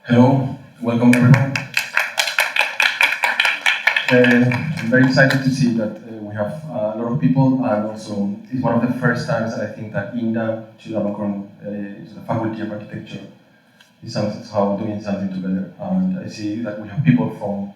Hello, welcome everyone. I'm very excited to see that we have a lot of people, and also it's one of the first times that I think that INDA, Macron, is the Faculty of Architecture, is somehow doing something together. And I see that we have people from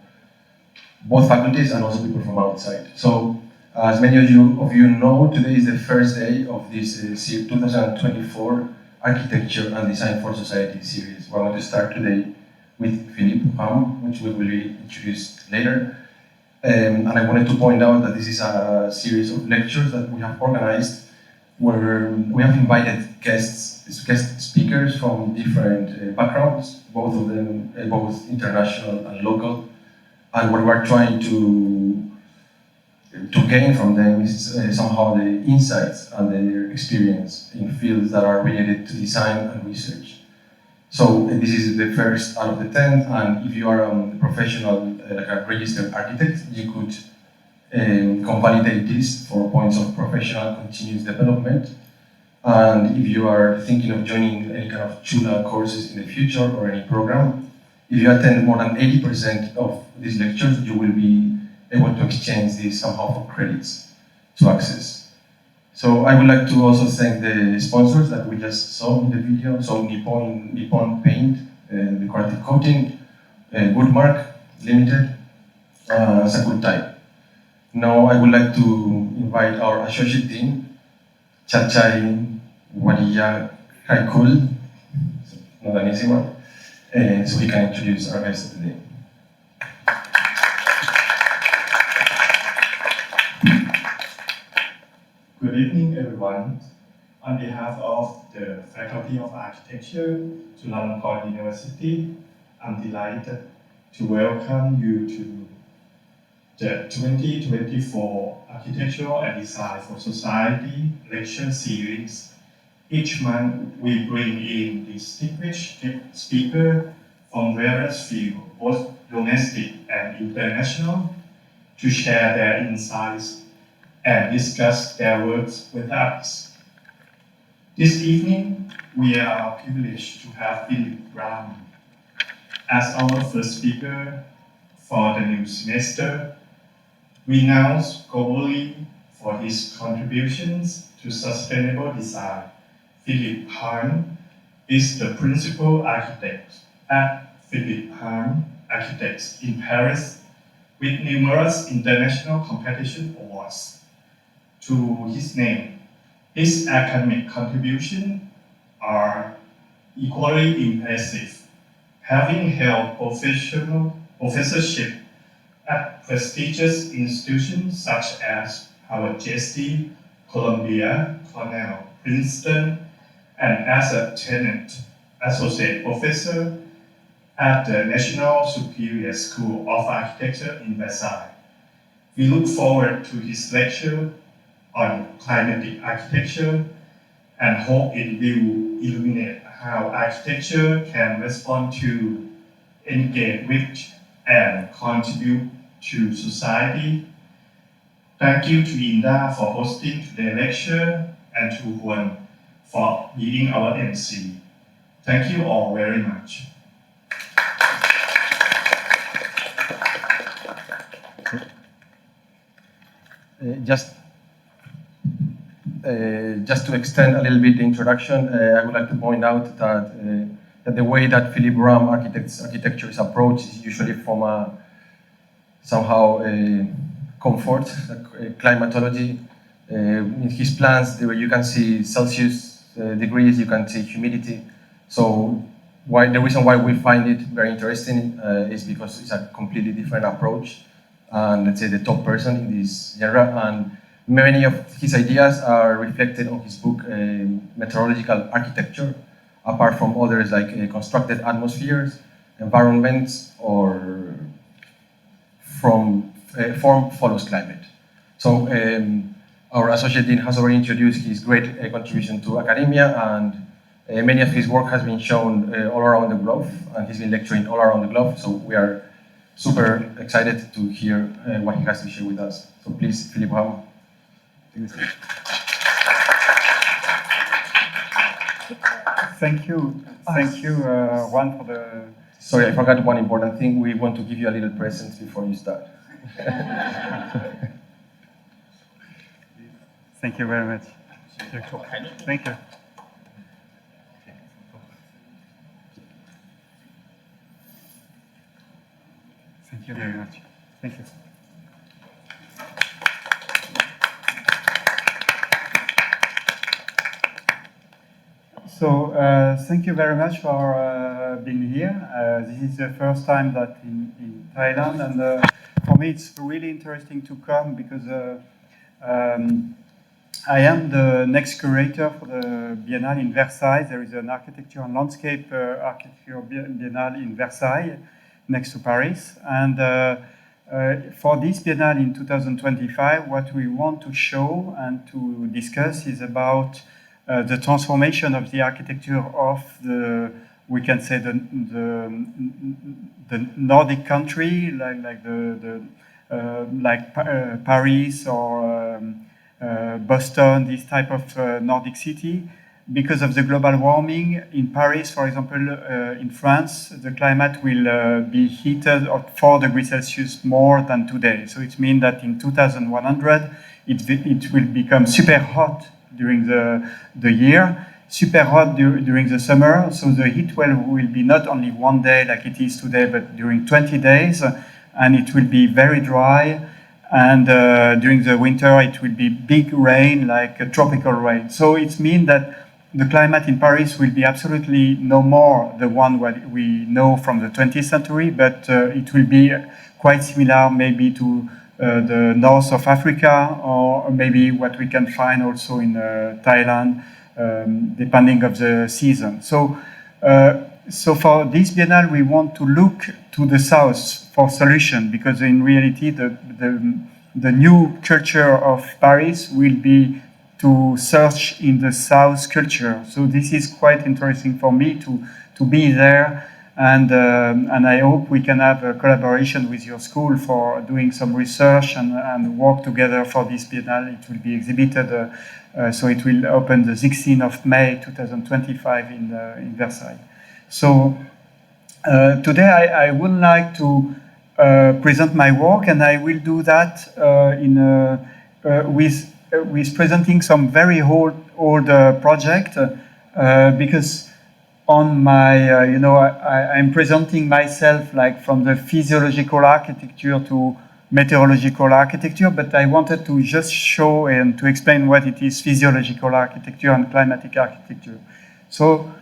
both faculties and also people from outside. So, as many of you know, today is the first day of this 2024 Architecture and Design for Society series. We're going to start today with Philippe Rahm, which we will be introduced later. And I wanted to point out that this is a series of lectures that we have organized where we have invited guest speakers from different backgrounds, both of them, both international and local. And what we're trying to gain from them is somehow the insights and their experience in fields that are related to design and research. So this is the first out of the 10th, and if you are a professional, like a registered architect, you could convalidate this for points of professional continuous development. And if you are thinking of joining any kind of Chula courses in the future or any program, if you attend more than 80% of these lectures, you will be able to exchange this somehow for credits to access. So I would like to also thank the sponsors that we just saw in the video. So Nippon Paint, decorative coating, Goodmark Limited, Sakutai. Now I would like to invite our associate dean, Chachai Wadiya Kaikul, not an easy one, so he can introduce our guest today. Good evening, everyone. On behalf of the Faculty of Architecture to London University, I'm delighted to welcome you to the 2024 Architectural and Design for Society lecture series. Each month, we bring in distinguished speakers from various fields, both domestic and international, to share their insights and discuss their works with us. This evening, we are privileged to have Philippe Rahm as our first speaker for the new semester. Renowned globally for his contributions to sustainable design, Philippe Rahm is the principal architect at Philippe Rahm Architects in Paris, with numerous international competition awards to his name. His academic contributions are equally impressive, having held professorship at prestigious institutions such as Harvard JST, Columbia, Cornell, Princeton, and as a tenured associate professor at the National Superior School of Architecture in Versailles. We look forward to his lecture on climatic architecture and hope it will illuminate how architecture can respond to, engage with, and contribute to society. Thank you to INDA for hosting today's lecture and to Huan for being our MC. Thank you all very much. Just to extend a little bit the introduction, I would like to point out that, that the way that Philippe Rahm architecture is approached is usually from a somehow comfort, climatology. In his plans, you can see Celsius degrees, you can see humidity. So the reason why we find it very interesting is because it's a completely different approach. And let's say the top person in this genre, and many of his ideas are reflected on his book, Meteorological Architecture, apart from others like constructed atmospheres, environments, or form follows climate. So our associate dean has already introduced his great contribution to academia, and many of his work has been shown all around the globe, and he's been lecturing all around the globe. So we are super excited to hear what he has to share with us. So please, Philippe Rahm. Thank you, Juan, for the Sorry, I forgot one important thing. We want to give you a little present before you start. Thank you very much. Thank you. Thank you very much. Thank you. So thank you very much for being here. This is the first time that in Thailand, and for me it's really interesting to come because I am the next curator for the Biennale in Versailles. There is an architecture and landscape architecture Biennale in Versailles, next to Paris. And for this Biennale in 2025, what we want to show and to discuss is about the transformation of the architecture of the, we can say the Nordic country, like Paris or Boston, this type of Nordic city, because of the global warming. In Paris, for example, in France, the climate will be heated at 4 degrees Celsius more than today. So it means that in 2100, it will become super hot during the year, super hot during the summer. So the heat wave will be not only one day like it is today, but during 20 days, and it will be very dry. And during the winter, it will be big rain, like a tropical rain. So it means that the climate in Paris will be absolutely no more the one what we know from the 20th century, but it will be quite similar maybe to the north of Africa, or maybe what we can find also in Thailand, depending of the season. So, so for this Biennale, we want to look to the south for solution, because in reality, the new culture of Paris will be to search in the south culture. So this is quite interesting for me to be there. And I hope we can have a collaboration with your school for doing some research and work together for this Biennale. It will be exhibited, so it will open the 16th of May 2025 in Versailles. So today I would like to present my work, and I will do that with presenting some very old project, because on my, I'm presenting myself like from the physiological architecture to meteorological architecture, but I wanted to just show and to explain what it is physiological architecture and climatic architecture. So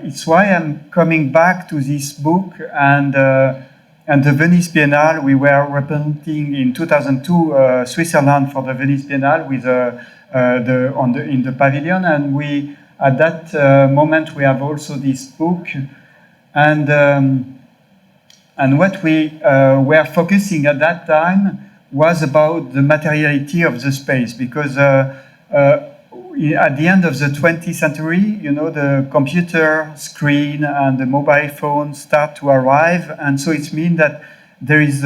it's why I'm coming back to this book, and the Venice Biennale. We were representing in 2002 Switzerland for the Venice Biennale with in the pavilion, and we. At that moment, we have also this book, and what we were focusing at that time was about the materiality of the space, because at the end of the 20th century, the computer screen and the mobile phone start to arrive, and so it means that there is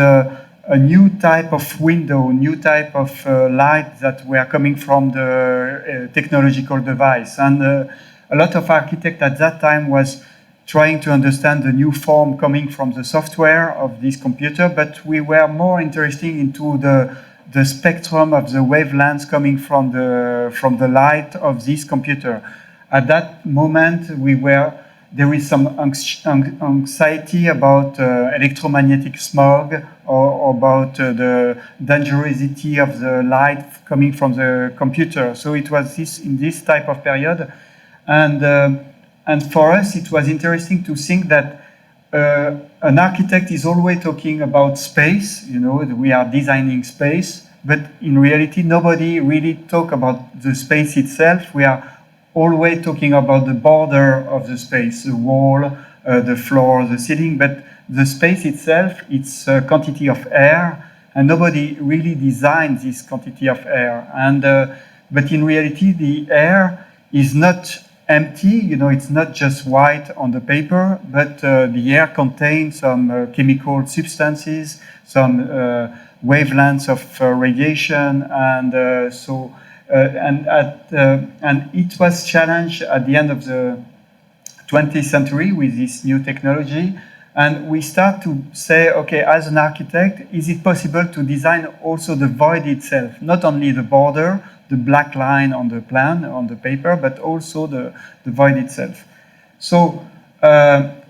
a new type of window, new type of light that were coming from the technological device. And a lot of architects at that time was trying to understand the new form coming from the software of this computer, but we were more interested into the spectrum of the wavelengths coming from the light of this computer. At that moment, there is some anxiety about electromagnetic smog, or about the dangerosity of the light coming from the computer. So it was in this type of period, and for us it was interesting to think that an architect is always talking about space. We are designing space, but in reality nobody really talk about the space itself. We are always talking about the border of the space, the wall, the floor, the ceiling, but the space itself, it's a quantity of air, and nobody really designs this quantity of air. And but in reality, the air is not empty. It's not just white on the paper, but the air contains some chemical substances, some wavelengths of radiation, and so. And it was challenged at the end of the 20th century with this new technology, And we start to say, okay, as an architect, is it possible to design also the void itself, not only the border, the black line on the plan, on the paper, but also the void itself. So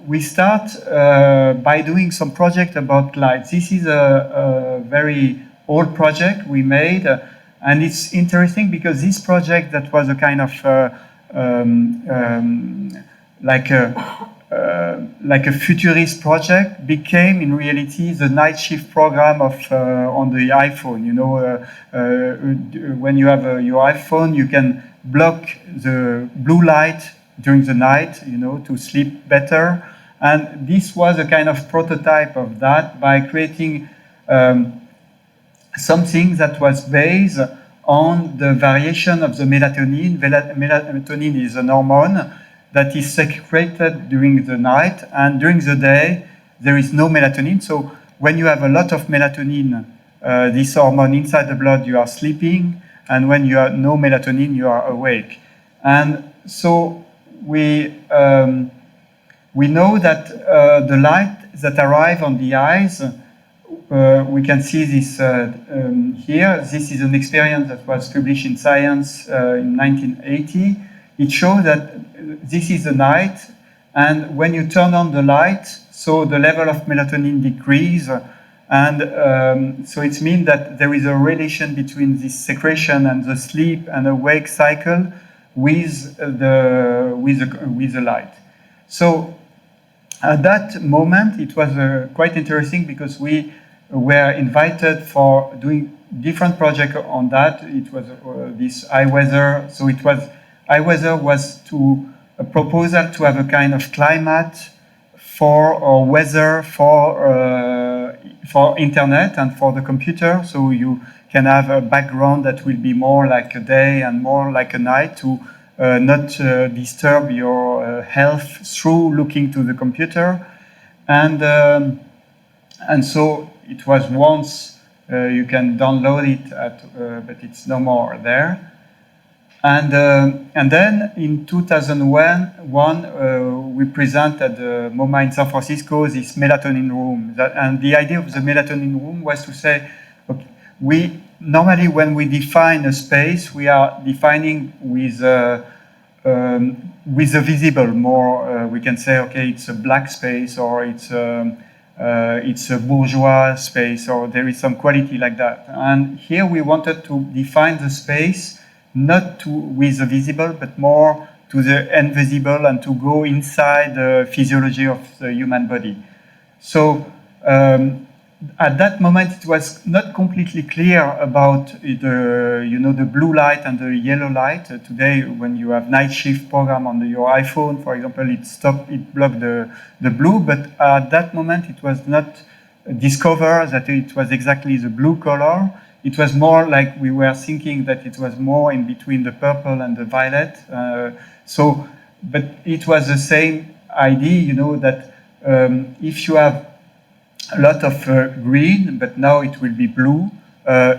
we start by doing some project about light. This is a very old project we made, and it's interesting because this project that was a kind of like a futurist project became in reality the night shift program of on the iPhone. You know, when you have your iPhone, you can block the blue light during the night, you know, to sleep better. And this was a kind of prototype of that by creating something that was based on the variation of the melatonin. Melatonin is an hormone that is secreted during the night, and during the day there is no melatonin. So when you have a lot of melatonin, this hormone inside the blood, you are sleeping, and when you have no melatonin, you are awake. And so we know that the light that arrives on the eyes, we can see this here. This is an experiment that was published in Science in 1980. It shows that this is the night, and when you turn on the light, so the level of melatonin decrease, and so it means that there is a relation between this secretion and the sleep and awake cycle with the light. So at that moment, it was quite interesting because we were invited for doing different projects on that. It was this iWeather. So it was iWeather was to a proposal to have a kind of climate for weather for internet and for the computer. So you can have a background that will be more like a day and more like a night to not disturb your health through looking to the computer. And so it was once you can download it, but it's no more there. And then in 2001, we presented at the MoMA in San Francisco this melatonin room. And the idea of the melatonin room was to say, okay, normally when we define a space, we are defining with the visible more. We can say, okay, it's a black space, or it's a bourgeois space, or there is some quality like that. And here we wanted to define the space not with the visible, but more to the invisible, and to go inside the physiology of the human body. So at that moment, it was not completely clear about the blue light and the yellow light. Today, when you have night shift program on your iPhone, for example, it blocked the blue. But at that moment, it was not discovered that it was exactly the blue color. It was more like we were thinking that it was more in between the purple and the violet. But it was the same idea, that if you have a lot of green, but now it will be blue,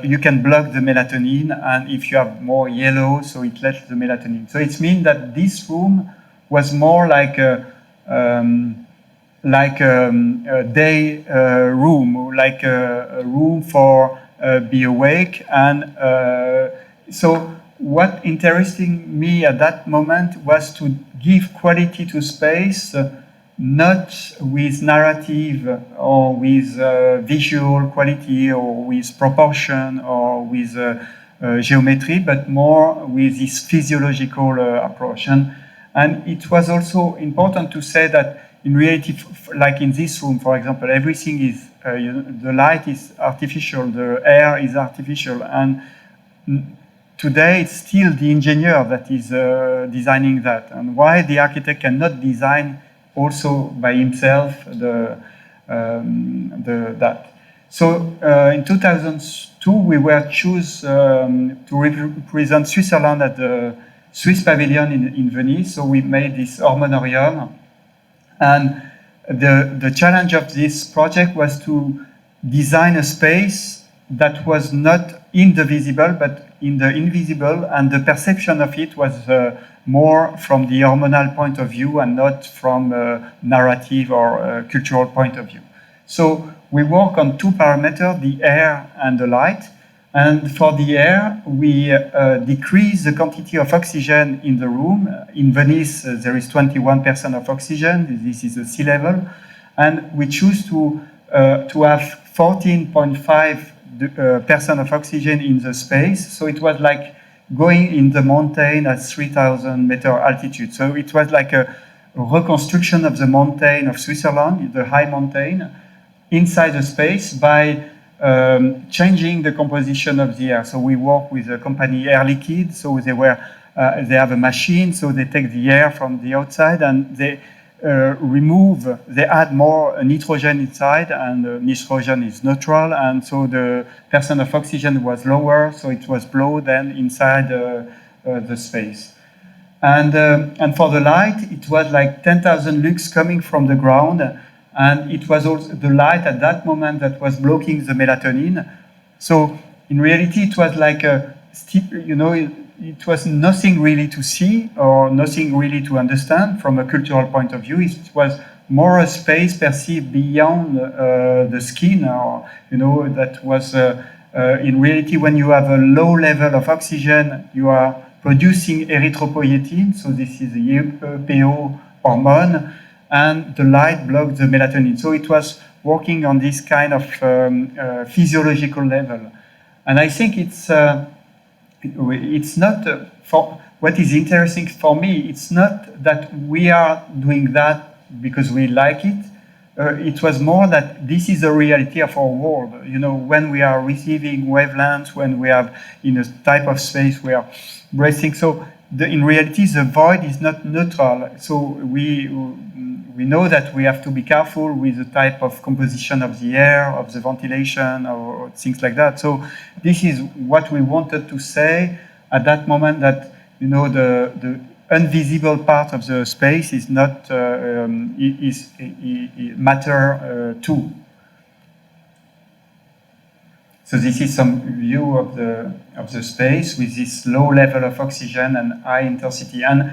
you can block the melatonin, and if you have more yellow, so it lets the melatonin. So it means that this room was more like a day room, like a room for be awake. And so what interesting me at that moment was to give quality to space, not with narrative or with visual quality or with proportion or with geometry, but more with this physiological approach. And it was also important to say that in reality, like in this room, for example, everything is, the light is artificial, the air is artificial, and today it's still the engineer that is designing that. And why the architect cannot design also by himself that. So in 2002, we were chosen to represent Switzerland at the Swiss Pavilion in Venice. So we made this hormonarium. And the challenge of this project was to design a space that was not in the visible, but in the invisible, and the perception of it was more from the hormonal point of view and not from a narrative or a cultural point of view. So we work on two parameters, the air and the light. And for the air, we decrease the quantity of oxygen in the room. In Venice, there is 21% of oxygen. This is the sea level. And we choose to have 14.5% of oxygen in the space. So it was like going in the mountain at 3,000 meter altitude. So it was like a reconstruction of the mountain of Switzerland, the high mountain, inside the space by changing the composition of the air. So we work with the company Air Liquide. So they have a machine. So they take the air from the outside and they add more nitrogen inside, and nitrogen is neutral, and so the percent of oxygen was lower, so it was blown then inside the space. And for the light, it was like 10,000 lux coming from the ground, and it was also the light at that moment that was blocking the melatonin. So in reality, it was like it was nothing really to see or nothing really to understand from a cultural point of view. It was more a space perceived beyond the skin, or that was in reality when you have a low level of oxygen, you are producing erythropoietin. So this is the EPO hormone, and the light blocks the melatonin. So it was working on this kind of physiological level, and I think it's not for what is interesting for me. It's not that we are doing that because we like it. It was more that this is the reality of our world. When we are receiving wavelengths, when we are in a type of space we are breathing. So in reality, the void is not neutral. So we know that we have to be careful with the type of composition of the air, of the ventilation, or things like that. So this is what we wanted to say at that moment, that the invisible part of the space is not matter too. So this is some view of the space with this low level of oxygen and high intensity. And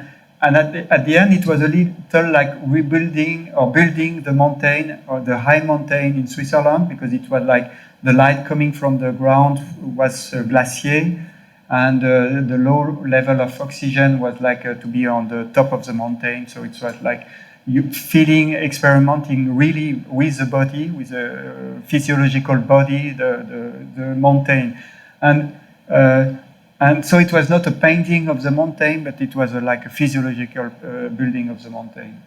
at the end, it was a little like rebuilding or building the mountain, or the high mountain in Switzerland, because it was like the light coming from the ground was a glacier, and the low level of oxygen was like to be on the top of the mountain. So it was like you experimenting really with the body, with the physiological body, the mountain. And so it was not a painting of the mountain, but it was like a physiological building of the mountain.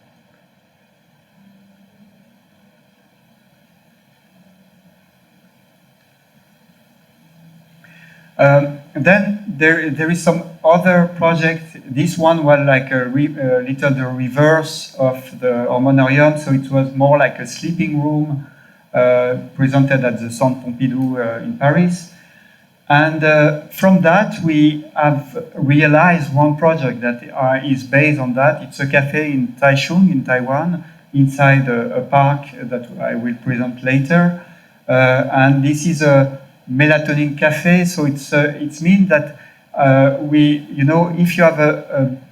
Then there is some other project. This one was like a little the reverse of the hormonarium, so it was more like a sleeping room presented at the Centre Pompidou in Paris. And from that, we have realized one project that is based on that. It's a cafe in Taichung in Taiwan, inside a park that I will present later. And this is a melatonin cafe. So it means that if you have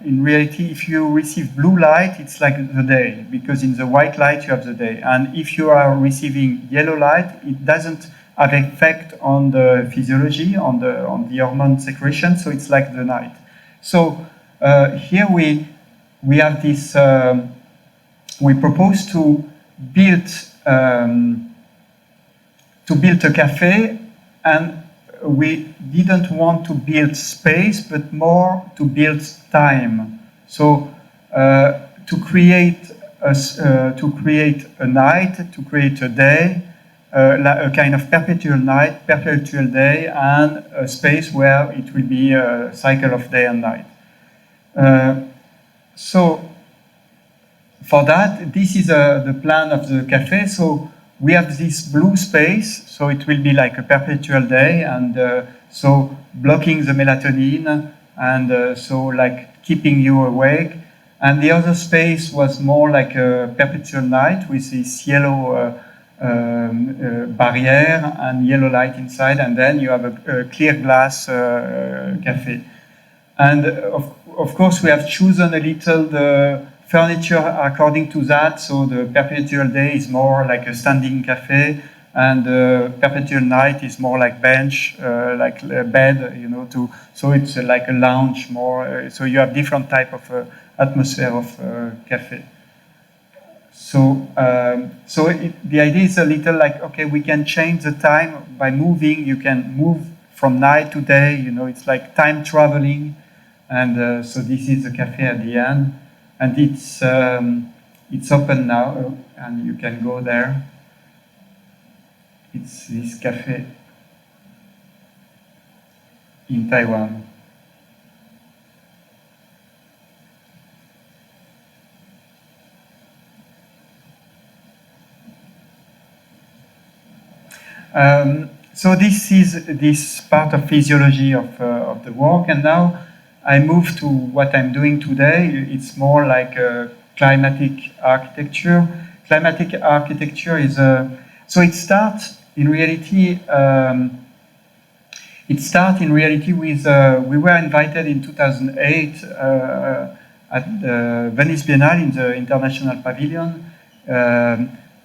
in reality, if you receive blue light, it's like the day, because in the white light you have the day. And if you are receiving yellow light, it doesn't have effect on the physiology, on the hormone secretion, so it's like the night. So here we have this, we propose to build a cafe, and we didn't want to build space, but more to build time. So to create a night, to create a day, a kind of perpetual night, perpetual day, and a space where it will be a cycle of day and night. So for that, this is the plan of the cafe. So we have this blue space, so it will be like a perpetual day, and so blocking the melatonin, and so like keeping you awake. And the other space was more like a perpetual night with this yellow barrier and yellow light inside, and then you have a clear glass cafe. And of course, we have chosen a little the furniture according to that. So the perpetual day is more like a standing cafe, and the perpetual night is more like bench, like a bed, you know. So it's like a lounge more. So you have different type of atmosphere of cafe. So, the idea is a little like, okay, we can change the time by moving. You can move from night to day. You know, it's like time traveling. And so this is the cafe at the end, and it's open now, and you can go there. It's this cafe in Taiwan. So this is this part of physiology of the work, and now I move to what I'm doing today. It's more like a climatic architecture. Climatic architecture is so it starts in reality. With we were invited in 2008 at the Venice Biennale in the International Pavilion,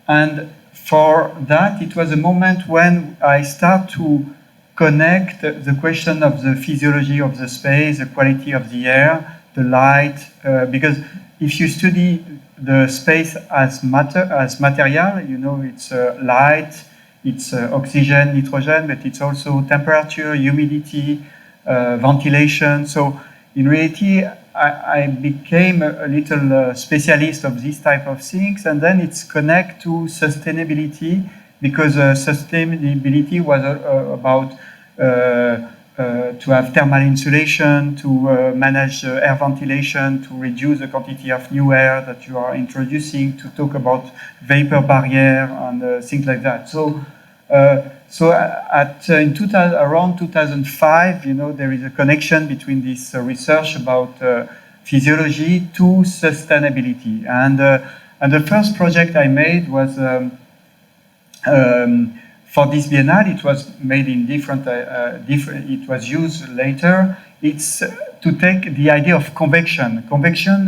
and for that it was a moment when I start to connect the question of the physiology of the space, the quality of the air, the light, because if you study the space as matter, as material, you know, it's light, it's oxygen, nitrogen, but it's also temperature, humidity, ventilation. So in reality, I became a little specialist of this type of things, and then it's connect to sustainability, because sustainability was about to have thermal insulation, to manage air ventilation, to reduce the quantity of new air that you are introducing, to talk about vapor barrier and things like that. So, around 2005, you know, there is a connection between this research about physiology to sustainability, and the first project I made was. For this biennale, it was made in different. It was used later. It's to take the idea of convection. Convection,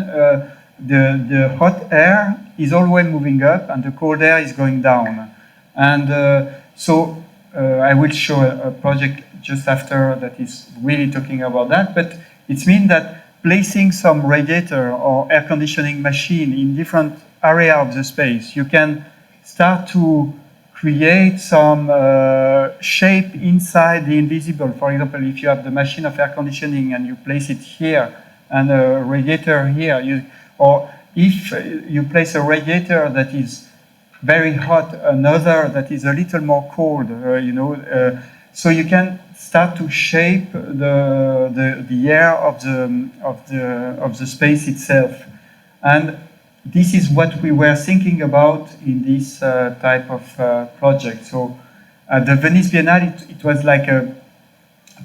the hot air is always moving up, and the cold air is going down. And so I will show a project just after that is really talking about that. But it means that placing some radiator or air conditioning machine in different area of the space, you can start to create some shape inside the invisible. For example, if you have the machine of air conditioning and you place it here and a radiator here, or if you place a radiator that is very hot, another that is a little more cold, so you can start to shape the air of the space itself. And this is what we were thinking about in this type of project. So at the Venice Biennale, it was like a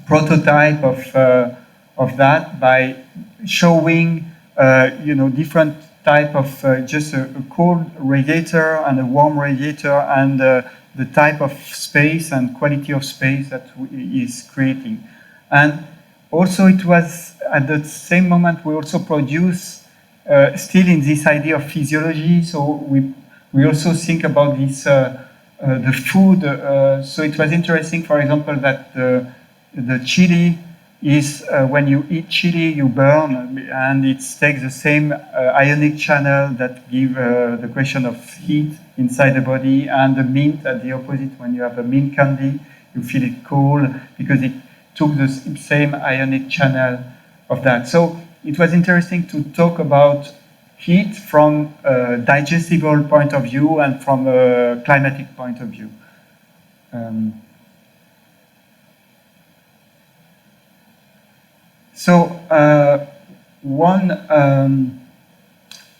prototype of that, by showing different type of just a cold radiator and a warm radiator, and the type of space and quality of space that is creating. And also it was at the same moment we also produce still in this idea of physiology, so we also think about this the food. So it was interesting, for example, that the chili is when you eat chili, you burn, and it takes the same ionic channel that give the question of heat inside the body. And the mint at the opposite, when you have a mint candy, you feel it cold because it took the same ionic channel of that. So it was interesting to talk about heat from a digestible point of view and from a climatic point of view.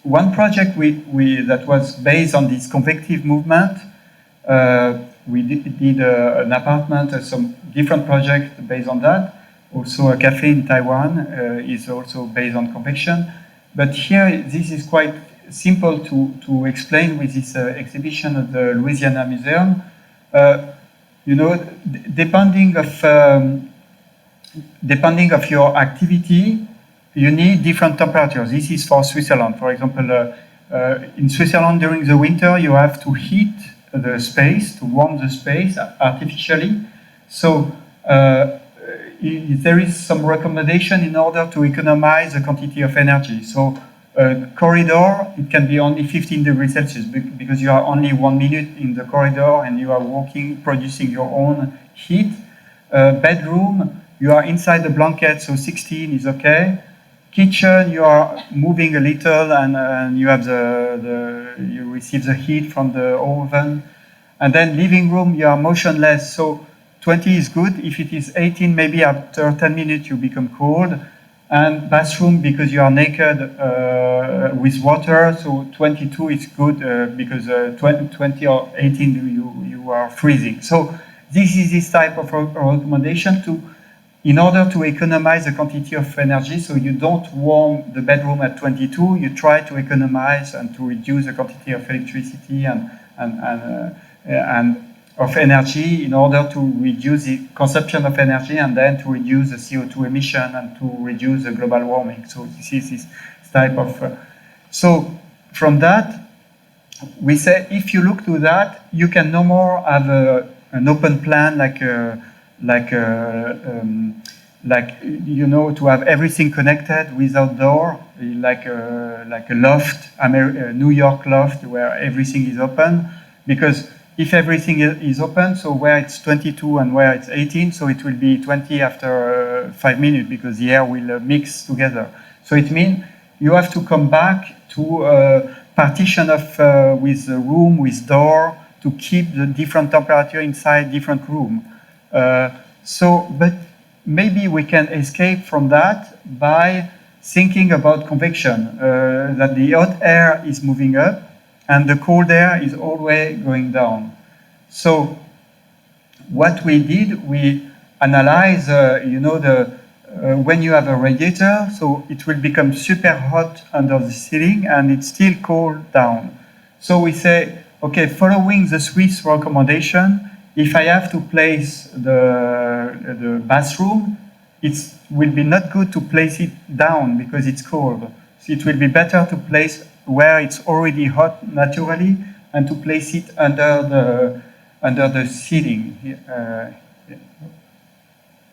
One project that was based on this convective movement, we did an apartment, some different projects based on that. Also, a cafe in Taiwan is also based on convection. But here, this is quite simple to explain with this exhibition at the Louisiana Museum. You know, depending of your activity, you need different temperatures. This is for Switzerland. For example, in Switzerland during the winter, you have to heat the space, to warm the space artificially. So there is some recommendation in order to economize the quantity of energy. So corridor, it can be only 15 degrees Celsius because you are only 1 minute in the corridor and you are working, producing your own heat. Bedroom, you are inside the blanket, so 16 is okay. Kitchen, you are moving a little and you have you receive the heat from the oven. And then living room, you are motionless, so 20 is good. If it is 18, maybe after 10 minutes you become cold. And bathroom, because you are naked with water, so 22 is good because 20 or 18 you are freezing. So this is this type of recommendation in order to economize the quantity of energy. So you don't warm the bedroom at 22. You try to economize and to reduce the quantity of electricity and of energy in order to reduce the consumption of energy and then to reduce the CO2 emission and to reduce the global warming. So this is this type of... so from that, we say if you look to that, you can no more have an open plan you know, to have everything connected without door, like a loft, New York loft where everything is open, because if everything is open, so where it's 22 and where it's 18, so it will be 20 after 5 minutes because the air will mix together. So it means you have to come back to a partition of with a room with door to keep the different temperature inside different room. But maybe we can escape from that by thinking about convection, that the hot air is moving up and the cold air is always going down. So what we did, we analyzed, you know, when you have a radiator, so it will become super hot under the ceiling and it's still cold down. So we say, okay, following the Swiss recommendation, if I have to place the bathroom, it will be not good to place it down because it's cold. So it will be better to place where it's already hot naturally and to place it under the ceiling.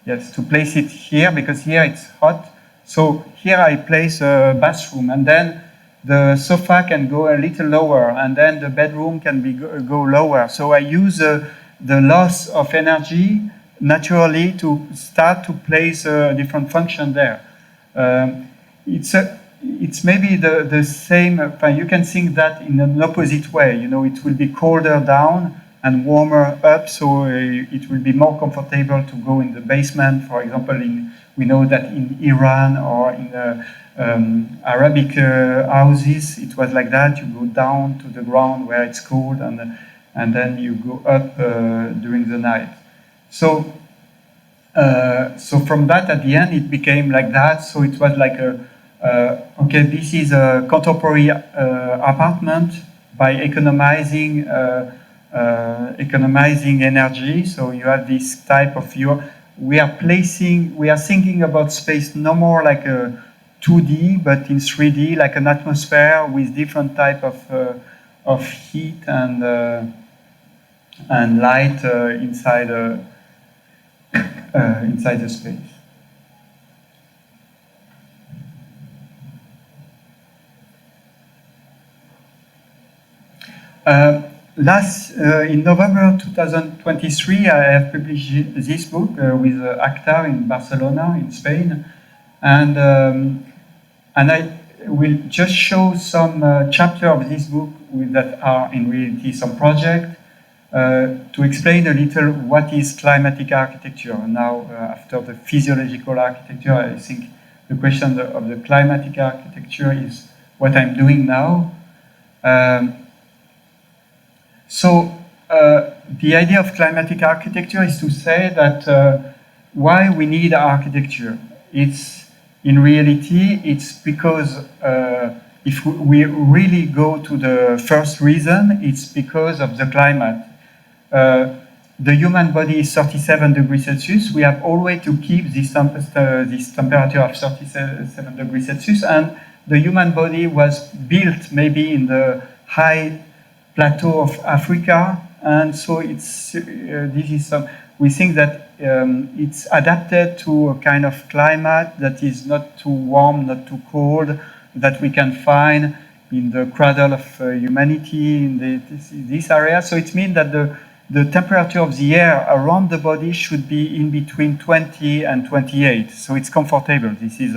Yes, to place it here because here it's hot. So here I place a bathroom and then the sofa can go a little lower and then the bedroom can go lower. So I use the loss of energy naturally to start to place a different function there. It's maybe the same, you can think that in an opposite way. You know, it will be colder down and warmer up, so it will be more comfortable to go in the basement. For example, we know that in Iran or in Arabic houses, it was like that. You go down to the ground where it's cold and then you go up during the night. So from that, at the end, it became like that. So it was like okay, this is a contemporary apartment by economizing energy. So you have this type of we are thinking about space no more like a 2D, but in 3D, like an atmosphere with different type of heat and light inside the space. In November 2023, I have published this book with ACTA in Barcelona, in Spain, and I will just show some chapter of this book that are in reality some project to explain a little what is climatic architecture. Now, after the physiological architecture, I think the question of the climatic architecture is what I'm doing now. So the idea of climatic architecture is to say that why we need architecture. In reality, it's because if we really go to the first reason, it's because of the climate. The human body is 37 degrees Celsius. We have always to keep this temperature of 37 degrees Celsius, and the human body was built maybe in the high plateau of Africa, and so it's this is some. We think that it's adapted to a kind of climate that is not too warm, not too cold, that we can find in the cradle of humanity in this area. So it means that the temperature of the air around the body should be in between 20 and 28. So it's comfortable. This is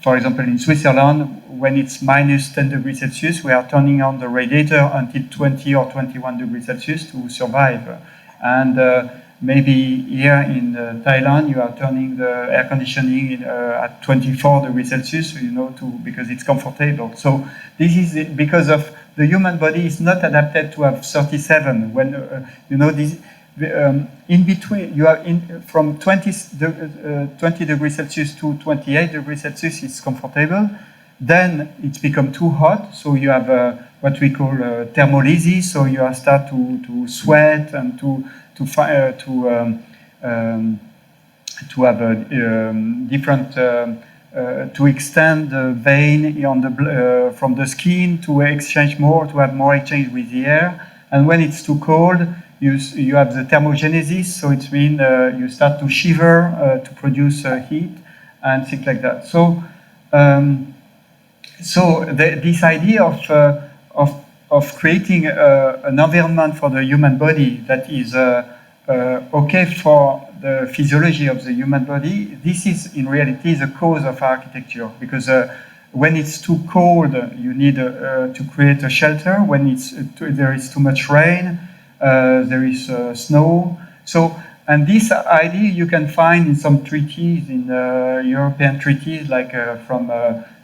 for example, in Switzerland, when it's minus 10 degrees Celsius, we are turning on the radiator until 20 or 21 degrees Celsius to survive. And maybe here in Thailand, you are turning the air conditioning at 24 degrees Celsius, because it's comfortable. So this is because of the human body is not adapted to have 37. When this. In between, you are from 20 degrees Celsius to 28 degrees Celsius is comfortable. Then it's become too hot, so you have what we call thermolysis. So you start to sweat and to have a different to extend the vein on the from the skin to exchange more, to have more exchange with the air. And when it's too cold, you have the thermogenesis, so it means you start to shiver to produce heat and things like that. So, this idea of creating an environment for the human body that is okay for the physiology of the human body, this is in reality the cause of architecture, because when it's too cold, you need to create a shelter. When there is too much rain, there is snow. So, and this idea you can find in some treaties, in European treaties, like from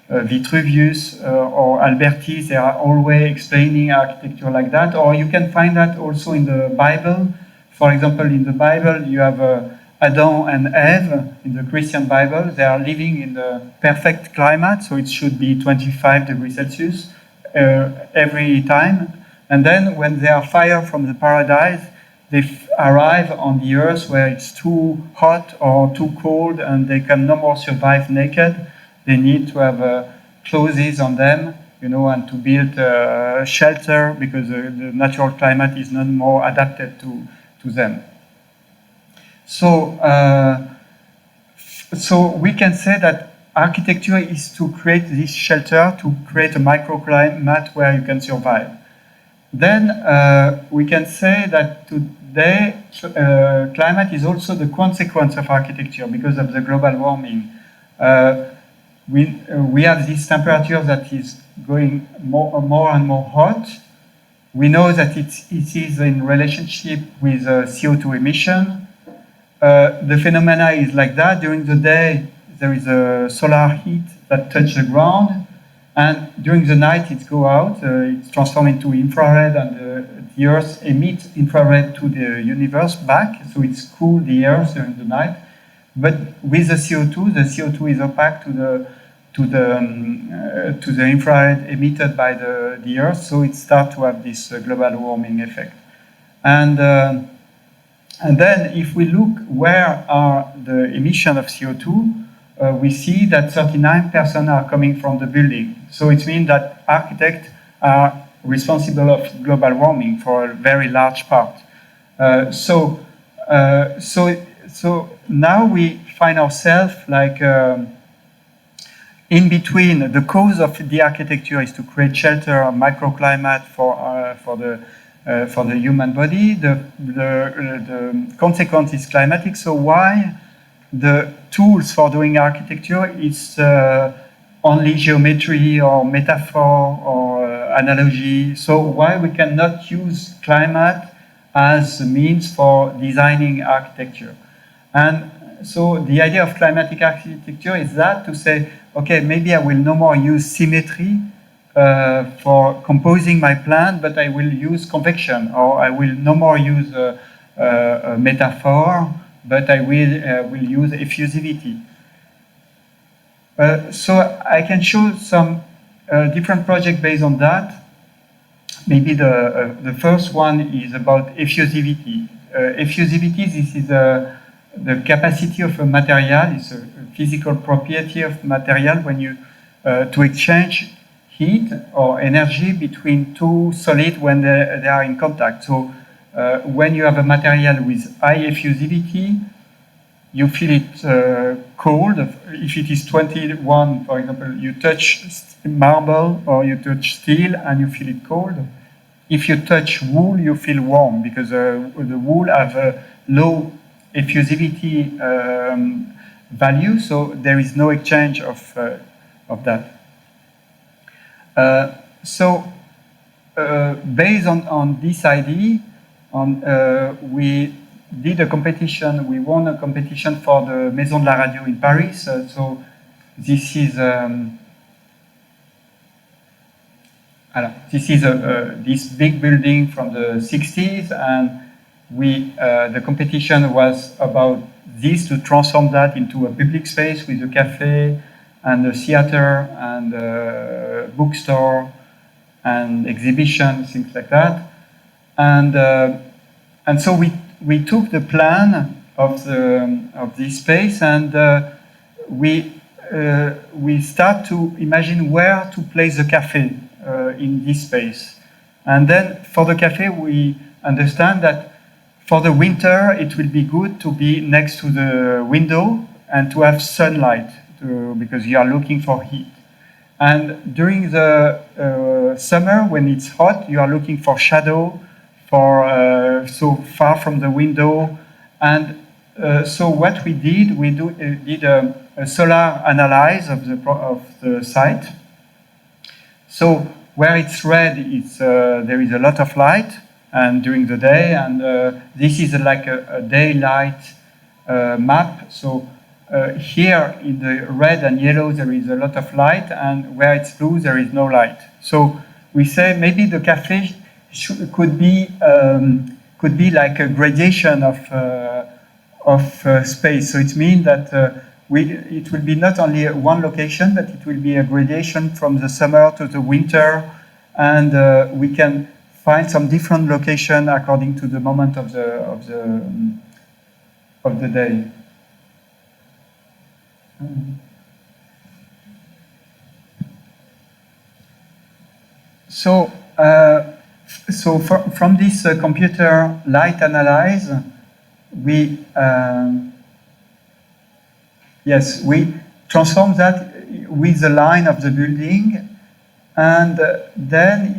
Vitruvius or Alberti. They are always explaining architecture like that. Or you can find that also in the Bible. For example, in the Bible, you have Adam and Eve in the Christian Bible. They are living in the perfect climate, so it should be 25 degrees Celsius every time. And then when they are fired from the paradise, they arrive on the earth where it's too hot or too cold, and they can no more survive naked. They need to have clothes on them, and to build a shelter, because the natural climate is not more adapted to them. So, so we can say that architecture is to create this shelter, to create a microclimate where you can survive. Then we can say that today climate is also the consequence of architecture because of the global warming. We have this temperature that is going more and more hot. We know that it is in relationship with CO2 emission. The phenomena is like that. During the day, there is a solar heat that touches the ground. And during the night, it goes out, it's transformed into infrared, and the Earth emits infrared to the universe back, so it's cool the Earth during the night. But with the CO2 is opaque to the infrared emitted by the Earth, so it starts to have this global warming effect. And then if we look where are the emissions of CO2, we see that 39% are coming from the building. So it means that architects are responsible of global warming for a very large part. So now we find ourselves like in between. The cause of the architecture is to create shelter, a microclimate for the human body. The consequence is climatic. So why the tools for doing architecture is only geometry or metaphor or analogy? So why we cannot use climate as a means for designing architecture? And so the idea of climatic architecture is that to say, okay, maybe I will no more use symmetry for composing my plan, but I will use convection, or I will no more use a metaphor, but I will use effusivity. So I can show some different projects based on that. Maybe the first one is about effusivity. Effusivity, this is the capacity of a material, it's a physical property of material when you to exchange heat or energy between two solids when they are in contact. So when you have a material with high effusivity, you feel it cold. If it is 21, for example, you touch marble or you touch steel and you feel it cold. If you touch wool, you feel warm because the wool have a low effusivity value, so there is no exchange of that. Based on this idea, we did a competition. We won a competition for the Maison de la Radio in Paris. So this is this big building from the 60s, and the competition was about this, to transform that into a public space with a cafe and a theater and a bookstore and exhibition, things like that. And so we took the plan of this space, and we start to imagine where to place the cafe in this space. And then for the cafe, we understand that for the winter, it will be good to be next to the window and to have sunlight because you are looking for heat. And during the summer, when it's hot, you are looking for shadow, so far from the window. And so what we did, we did a solar analysis of the site. So where it's red, there is a lot of light, and during the day, and this is like a daylight map. So here in the red and yellow there is a lot of light, and where it's blue there is no light. So we say maybe the cafe could be like a gradation of space. So it means that it will be not only one location, but it will be a gradation from the summer to the winter, and we can find some different location according to the moment of the day. So from this computer light analyze, we transform that with the line of the building, and then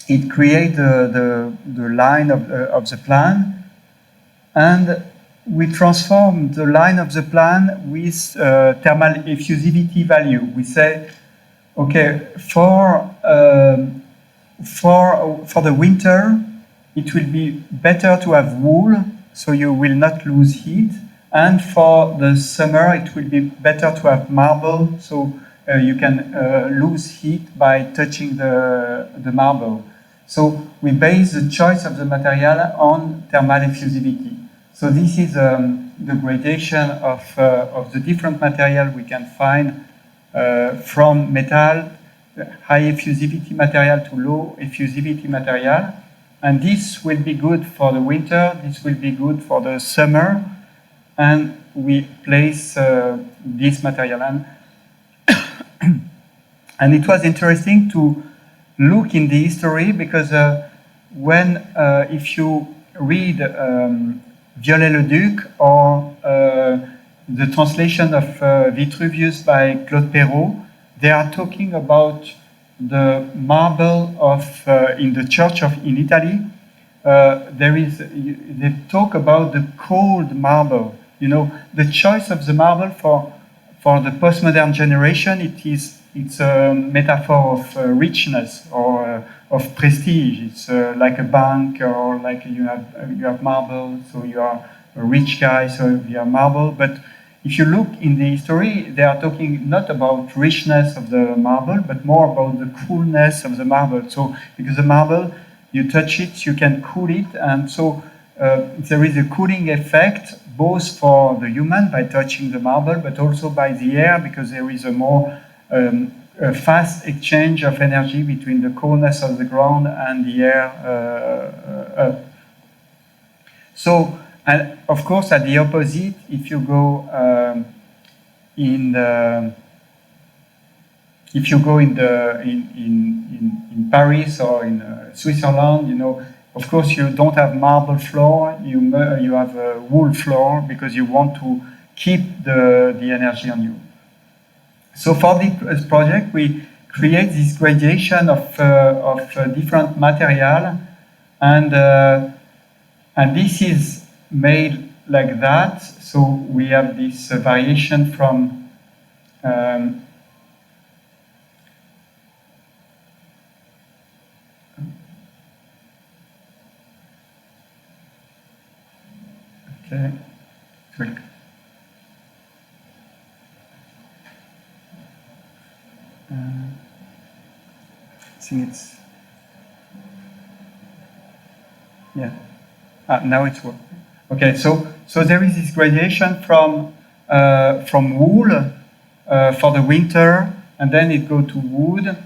it creates the line of the plan, and we transform the line of the plan with thermal effusivity value. We say, okay, for the winter, it will be better to have wool, so you will not lose heat. And for the summer, it will be better to have marble, so you can lose heat by touching the marble. So we base the choice of the material on thermal effusivity. So this is the gradation of the different material we can find from metal, high effusivity material to low effusivity material. And this will be good for the winter, this will be good for the summer, and we place this material. And it was interesting to look in the history, because if you read Viollet-le-Duc or the translation of Vitruvius by Claude Perrault, they are talking about the marble in the church in Italy. They talk about the cold marble. You know, the choice of the marble for the postmodern generation, it's a metaphor of richness or of prestige. It's like a bank, or like you have marble, so you are a rich guy, so you have marble. But if you look in the history, they are talking not about richness of the marble, but more about the coolness of the marble. So because the marble, you touch it, you can cool it, and so there is a cooling effect both for the human by touching the marble, but also by the air, because there is a more a fast exchange of energy between the coldness of the ground and the air up. So, and of course, at the opposite, if you go in Paris or in Switzerland, you know, of course, you don't have marble floor. You have a wool floor because you want to keep the energy on you. So for this project, we create this gradation of different material, and this is made like that. So we have this variation from okay, click. I think it's, yeah. Now it's working. Okay, so there is this gradation from wool for the winter, and then it go to wood,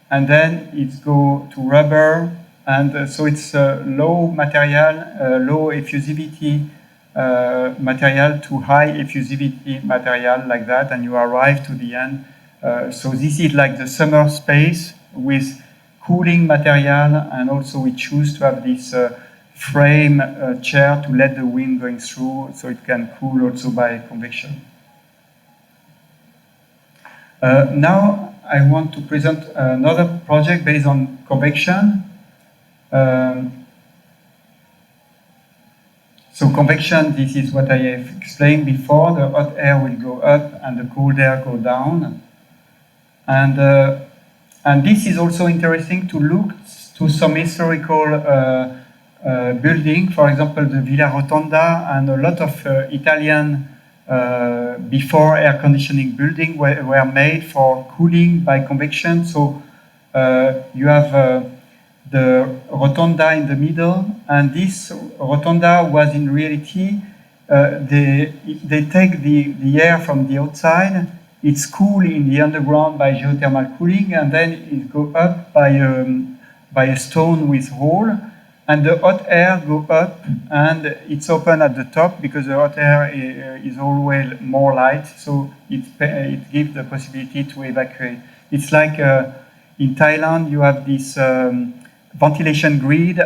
and then it go to rubber, and so it's low material, low effusivity material to high effusivity material like that, and you arrive to the end. So this is like the summer space with cooling material, and also we choose to have this frame chair to let the wind going through, so it can cool also by convection. Now I want to present another project based on convection. So convection, this is what I have explained before. The hot air will go up and the cold air go down. And this is also interesting to look to some historical building, for example, the Villa Rotonda, and a lot of Italian before air conditioning building were made for cooling by convection. So you have the Rotonda in the middle, and this Rotonda was in reality, they take the air from the outside. It's cool in the underground by geothermal cooling, and then it go up by a stone with hole, and the hot air go up, and it's open at the top because the hot air is always more light, so it gives the possibility to evacuate. It's like in Thailand, you have this ventilation grid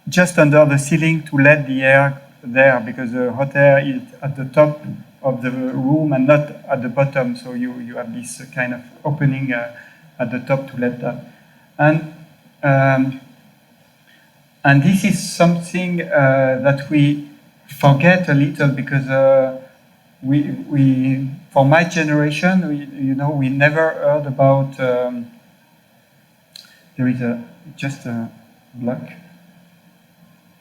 just under the ceiling to let the air there, because the hot air is at the top of the room and not at the bottom, so you have this kind of opening at the top to let that. And this is something that we forget a little, because we for my generation, we never heard about. There is just a block.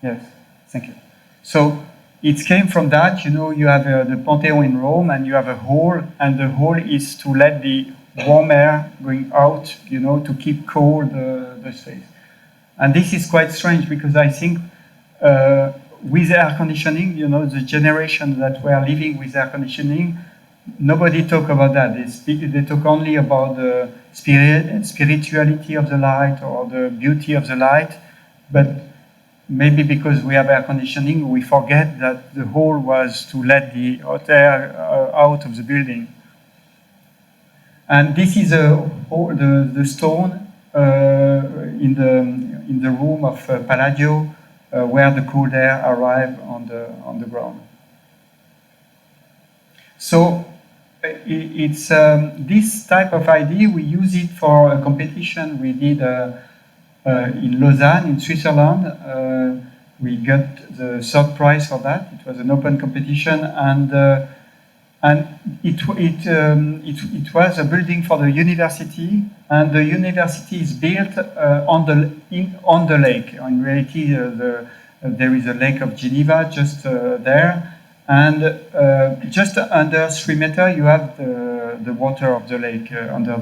Yes, thank you. So it came from that. You have the Pantheon in Rome, and you have a hole, and the hole is to let the warm air going out, to keep cold the space. And this is quite strange, because I think with air conditioning, the generation that were living with air conditioning, nobody talk about that. They talk only about the spirituality of the light or the beauty of the light, but maybe because we have air conditioning, we forget that the whole was to let the hot air out of the building. And this is the stone in the room of Palladio, where the cold air arrived on the ground. So it's this type of idea. We use it for a competition we did in Lausanne, in Switzerland. We got the third prize for that. It was an open competition, and it was a building for the university, and the university is built on the lake. In reality, there is a lake of Geneva just there, and just under 3 meters you have the water of the lake under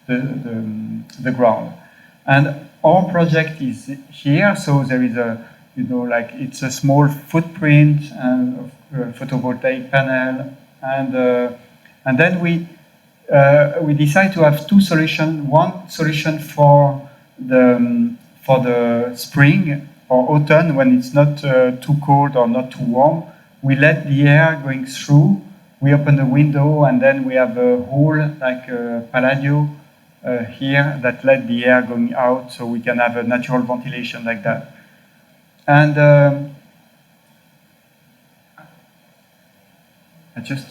the ground. And our project is here, so there is it's a small footprint and photovoltaic panel, and then we we decide to have two solutions. One solution for the spring or autumn when it's not too cold or not too warm. We let the air going through. We open the window and then we have a hole like a Palladio here that let the air going out, so we can have a natural ventilation like that. And I just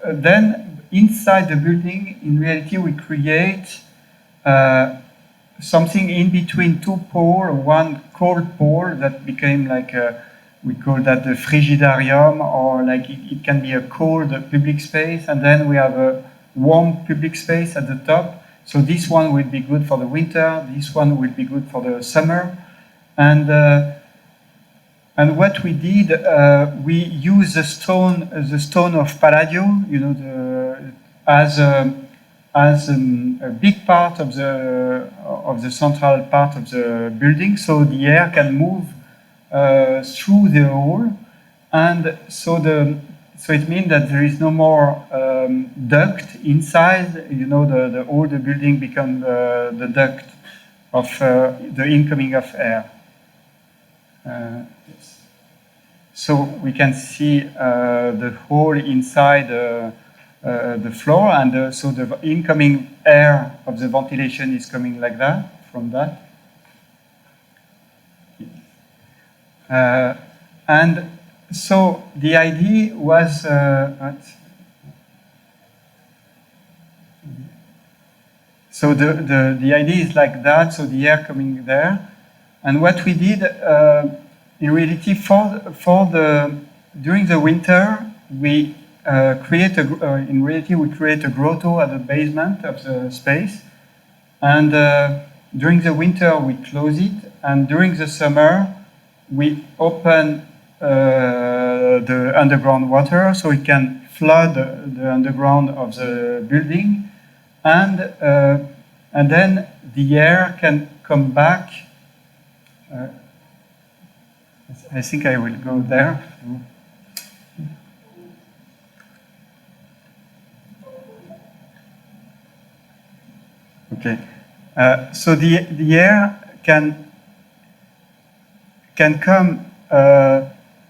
then inside the building, in reality, we create something in between two poles, one cold pole that became like we call that the frigidarium, or like it can be a cold public space, and then we have a warm public space at the top. So this one will be good for the winter, this one will be good for the summer. And what we did, we used the stone of Palladio, you know, as a big part of the central part of the building, so the air can move through the hole, and so it means that there is no more duct inside. You know, the older building become the duct of the incoming of air. Yes. So we can see the hole inside the floor, and so the incoming air of the ventilation is coming like that, from that. And so the idea was, so the idea is like that, so the air coming there. And what we did, in reality, during the winter, we create a grotto at the basement of the space, and during the winter we close it, and during the summer we open the underground water so it can flood the underground of the building, and then the air can come back. I think I will go there. Okay, so the air can come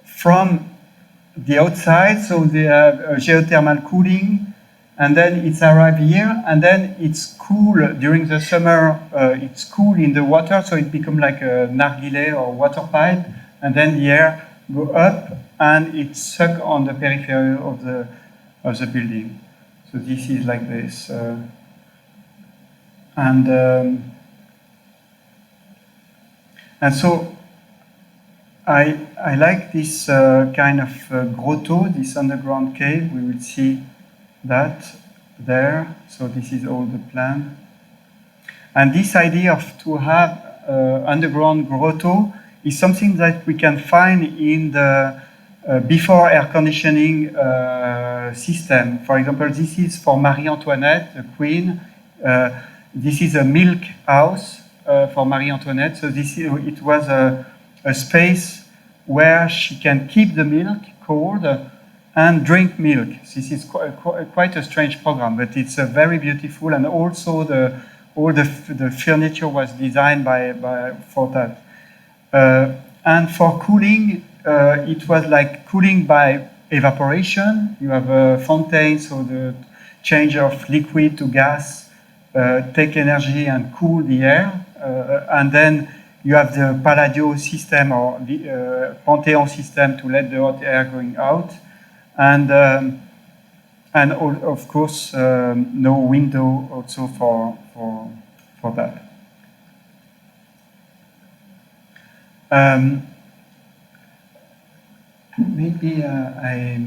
from the outside, so they have geothermal cooling, and then it's arrived here, and then it's cool during the summer. It's cool in the water, so it becomes like a nargile or water pipe, and then the air go up and it suck on the periphery of the building. So this is like this. And so I like this kind of grotto, this underground cave. We will see that there. So this is all the plan. And this idea of to have underground grotto is something that we can find in the before air conditioning system. For example, this is for Marie Antoinette, the Queen. This is a milk house for Marie Antoinette. So it was a space where she can keep the milk cold and drink milk. This is quite a strange program, but it's very beautiful, and also all the furniture was designed for that. And for cooling, it was like cooling by evaporation. You have a fountain, so the change of liquid to gas take energy and cool the air, and then you have the Palladio system or the Panthéon system to let the hot air going out, and of course no window also for that. Maybe I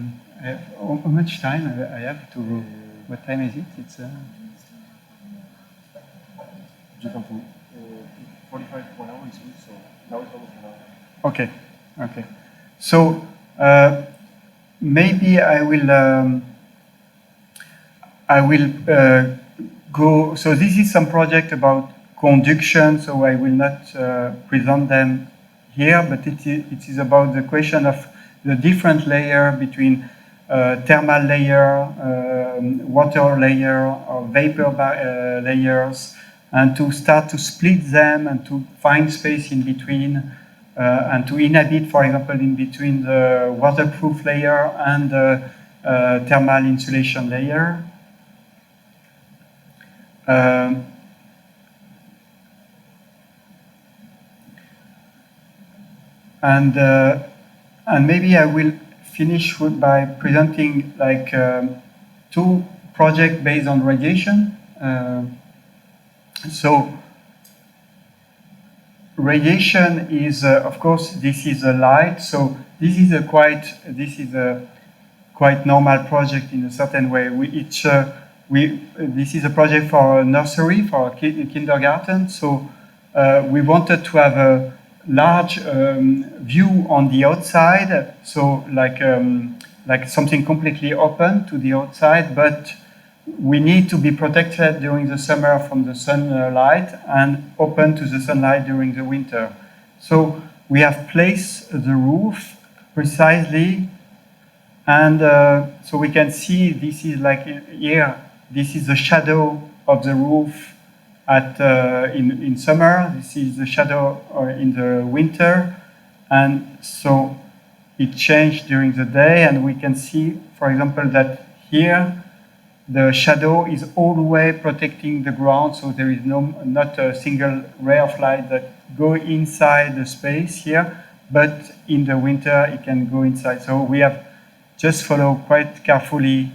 have, how much time I have to? What time is it? It's. 45 to 1 hour is good, so now it's almost an hour. Okay, okay. So maybe I will go. So this is some project about conduction. So I will not present them here, but it is about the question of the different layer between thermal layer, water layer, or vapor layers, and to start to split them and to find space in between, and to inhabit, for example, in between the waterproof layer and the thermal insulation layer. And maybe I will finish by presenting like two projects based on radiation. So radiation is, of course, this is a light. So this is a quite normal project in a certain way. This is a project for a nursery, for a kindergarten. So we wanted to have a large view on the outside, so like something completely open to the outside, but we need to be protected during the summer from the sunlight and open to the sunlight during the winter. So we have placed the roof precisely, and so we can see this is like here, this is the shadow of the roof in summer, this is the shadow in the winter, and so it changed during the day, and we can see, for example, that here the shadow is all the way protecting the ground, so there is not a single ray of light that go inside the space here, but in the winter it can go inside. So we have just followed quite carefully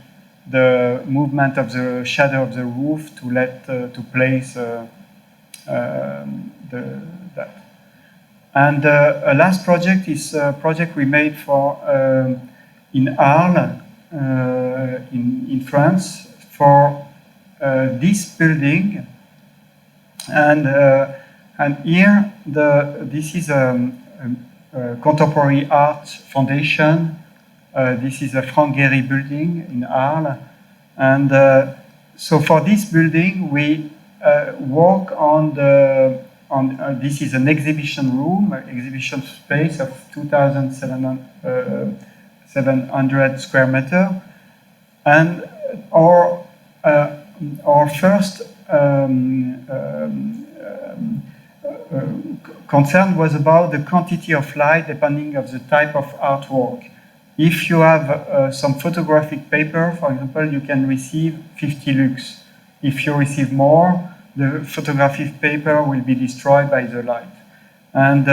the movement of the shadow of the roof to place that. And a last project is a project we made for in Arles, in France, for this building, and here this is a contemporary art foundation. This is a Frank Gehry building in Arles, and so for this building we work on this is an exhibition room, exhibition space of 2,700 square meter, and our first concern was about the quantity of light depending on the type of artwork. If you have some photographic paper, for example, you can receive 50 lux. If you receive more, the photographic paper will be destroyed by the light. And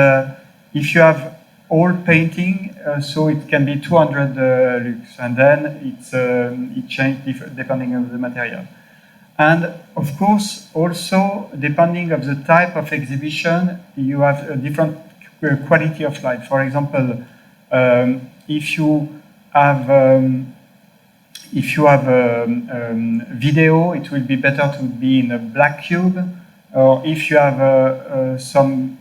if you have old painting, so it can be 200 lux, and then it changes depending on the material. And of course, also depending on the type of exhibition, you have a different quality of light. For example, if you have video, it will be better to be in a black cube, or if you have some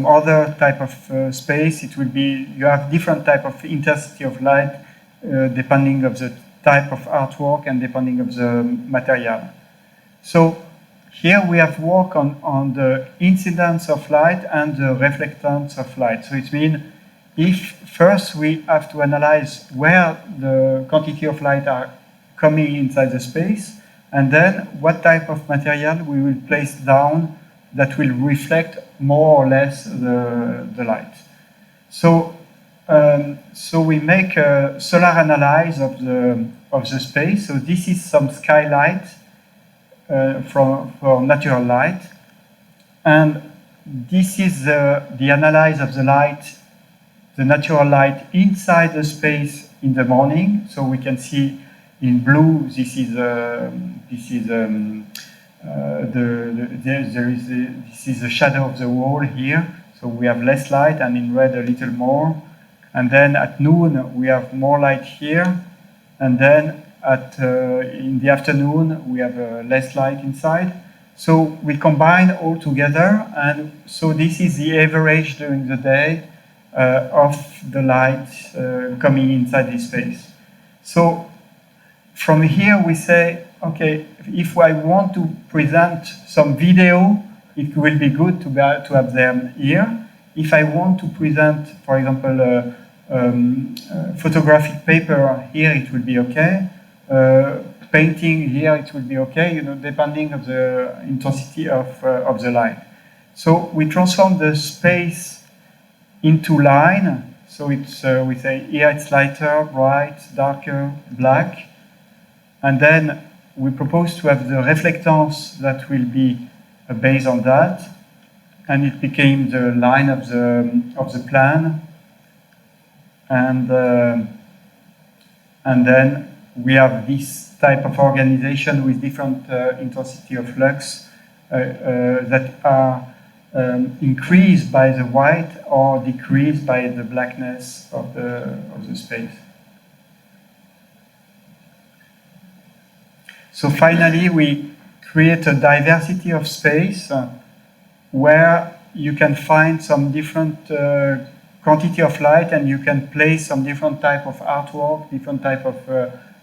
other type of space, it will be, you have different type of intensity of light depending on the type of artwork and depending on the material. So here we have worked on the incidence of light and the reflectance of light. So it means if first we have to analyze where the quantity of light are coming inside the space, and then what type of material we will place down that will reflect more or less the light. So we make a solar analysis of the space. So this is some skylight for natural light, and this is the analysis of the light, the natural light inside the space in the morning. So we can see in blue, this is the shadow of the wall here. So we have less light, and in red a little more. And then at noon we have more light here, and then in the afternoon we have less light inside. So we combine all together, and so this is the average during the day of the light coming inside this space. So from here we say, okay, if I want to present some video, it will be good to have them here. If I want to present, for example, photographic paper, here it will be okay. Painting, here it will be okay, you know, depending of the intensity of the light. So we transform the space into line. So it's, we say here it's lighter, bright, darker, black. And then we propose to have the reflectance that will be based on that. And it became the line of the plan. And then we have this type of organization with different intensity of lux that are increased by the white or decreased by the blackness of the space. So finally, we create a diversity of space where you can find some different quantity of light, and you can place some different type of artwork, different type of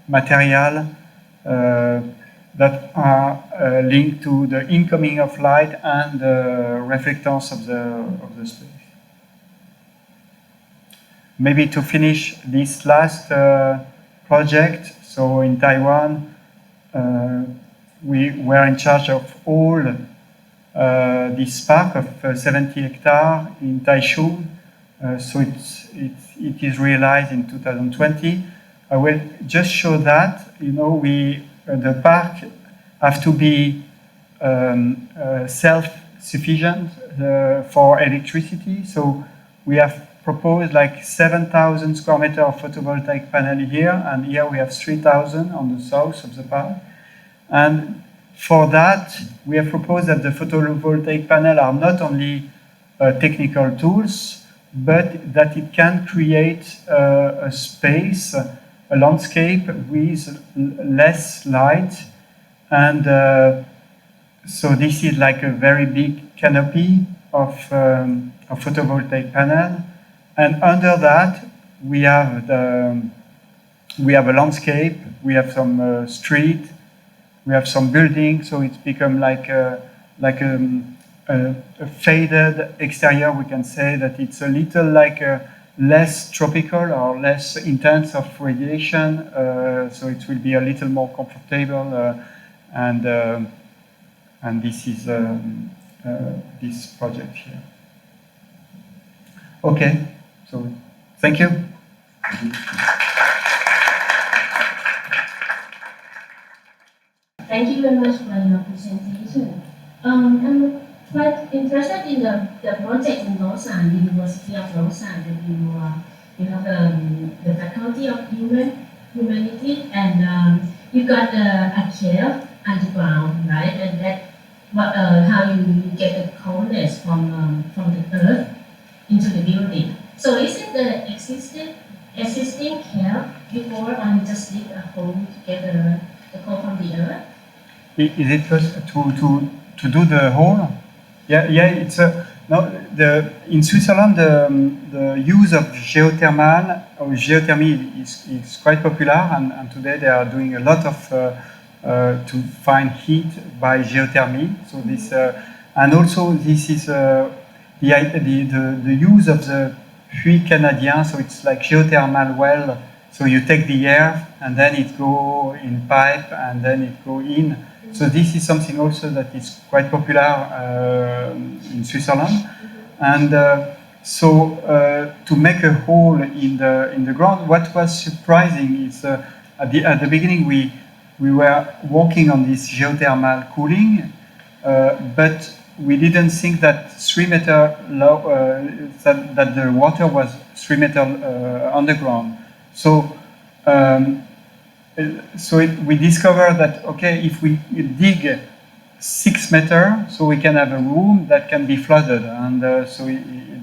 material that are linked to the incoming of light and the reflectance of the space. Maybe to finish this last project, so in Taiwan, we were in charge of all this park of 70 hectares in Taishu. So it is realized in 2020. I will just show that, you know, the park have to be self-sufficient for electricity. So we have proposed like 7,000 square meters of photovoltaic panel here, and here we have 3,000 on the south of the park. And for that, we have proposed that the photovoltaic panel are not only technical tools, but that it can create a space, a landscape with less light. And so this is like a very big canopy of photovoltaic panel. And under that, we have a landscape, we have some street, we have some buildings, so it's become like a faded exterior. We can say that it's a little like less tropical or less intense of radiation, so it will be a little more comfortable, and this is this project here. Okay, so thank you. Thank you very much for your presentation. I'm quite interested in the project in Lausanne, University of Lausanne, that you have the Faculty of Humanity, and you got a cave underground, right? And that how you get the coldness from the earth into the building. So is it the existing cave before, or you just dig a hole to get the cold from the earth? Is it first to do the hole? Yeah. It's in Switzerland the use of geothermal or geothermy is quite popular, and today they are doing a lot of to find heat by geothermy. So this and also this is the use of the puits canadien. So it's like geothermal well. So you take the air and then it go in pipe and then it go in. So this is something also that is quite popular in Switzerland, and so to make a hole in the ground. What was surprising is at the beginning we were working on this geothermal cooling, but we didn't think that 3 meter low that the water was 3 meter underground. So. We discovered that, okay, if we dig 6 meters, so we can have a room that can be flooded. And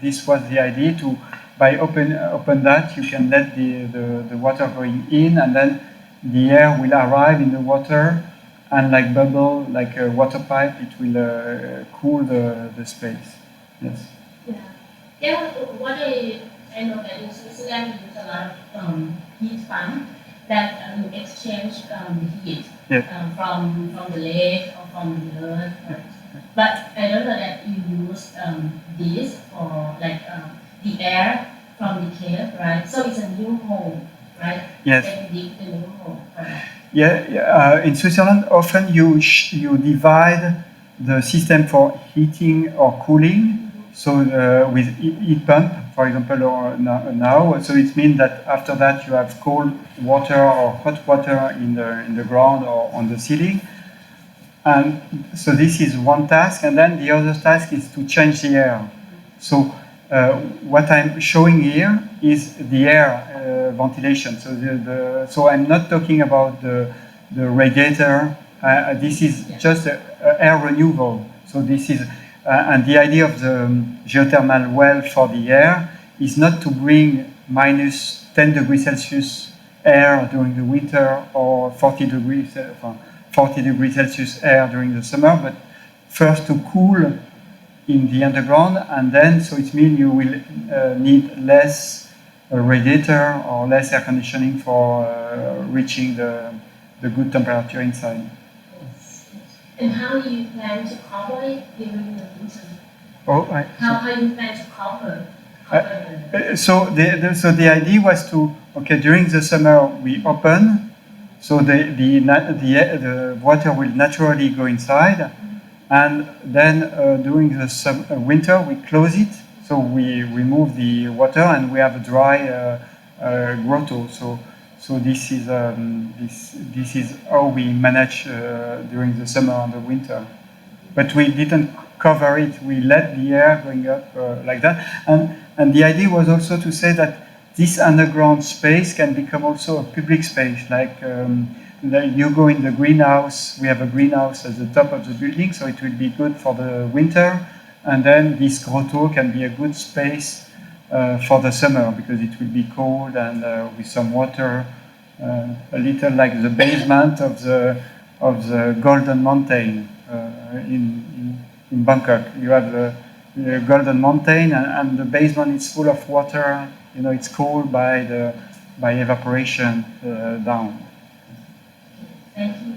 this was the idea to, by open that, you can let the water going in, and then the air will arrive in the water, and like bubble, like a water pipe, it will cool the space. Yes. Yeah. What I know that in Switzerland we use a lot of heat pump that exchange heat from the lake or from the earth. But I don't know that you use this for like the air from the cave, right? So Yes. Then dig the new hole for that. Yeah, in Switzerland, often you divide the system for heating or cooling. So with heat pump, for example, or now, so it means that after that you have cold water or hot water in the ground or on the ceiling. And so this is one task, and then the other task is to change the air. So what I'm showing here is the air ventilation. So so I'm not talking about the radiator. This is just air renewal. So this is and the idea of the geothermal well for the air is not to bring minus 10 degrees Celsius air during the winter or 40 degrees Celsius air during the summer, but first to cool in the underground, and then so it means you will need less radiator or less air conditioning for reaching the good temperature inside. And how you plan to cover it during the winter? Oh, How you plan to cover so the idea was to during the summer we open. So the water will naturally go inside, and then during the winter we close it. So we remove the water and we have a dry grotto. So this is this is how we manage during the summer and the winter. But we didn't cover it. We let the air going up like that, and the idea was also to say that this underground space can become also a public space, like you go in the greenhouse. We have a greenhouse at the top of the building, so it will be good for the winter. And then this grotto can be a good space for the summer because it will be cold and with some water, a little like the basement of the Golden Mountain in Bangkok. You have the Golden Mountain, and the basement is full of water. You know, it's cooled by evaporation down. Thank you.